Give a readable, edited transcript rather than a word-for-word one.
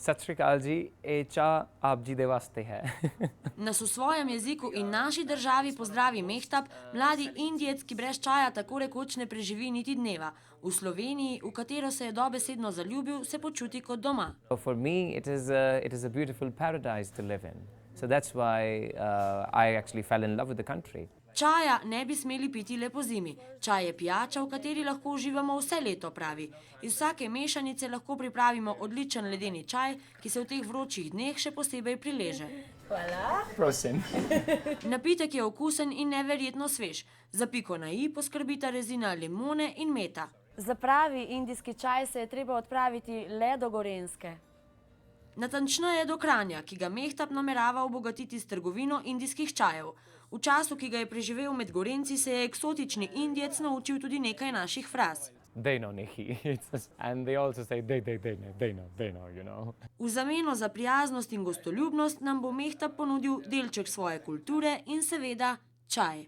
सत श्री अकाल जी, ਇਹ ਚਾਹ ਆਪ ਜੀ ਦੇ ਵਾਸਤੇ ਹੈ। Nas v svojem jeziku in naši državi pozdravi Mehtab, mladi Indijec, ki brez čaja tako rekoč ne preživi niti dneva. V Sloveniji, v katero se je dobesedno zaljubil, se počuti kot doma. For me, it is a beautiful paradise to live in. So that's why I actually fell in love with the country. Čaja ne bi smeli piti le po zimi. Čaj je pijača, v kateri lahko uživamo vse leto, pravi. Iz vsake mešanice lahko pripravimo odličen ledeni čaj, ki se v teh vročih dneh še posebej prileže. Hvala. Prosim. Napitek je okusen in neverjetno svež. Za piko na i poskrbita rezina limone in meta. Za pravi indijski čaj se je treba odpraviti le do Gorenjske. Natančneje do Kranja, ki ga Mehtab namerava obogatiti s trgovino indijskih čajev. V času, ki ga je preživel med Gorenci, se je eksotični Indijec naučil tudi nekaj naših fraz. They know, Nikki. And they also say, they know, you know. V zameno za prijaznost in gostoljubnost nam bo Mehtab ponudil delček svoje kulture in seveda čaj.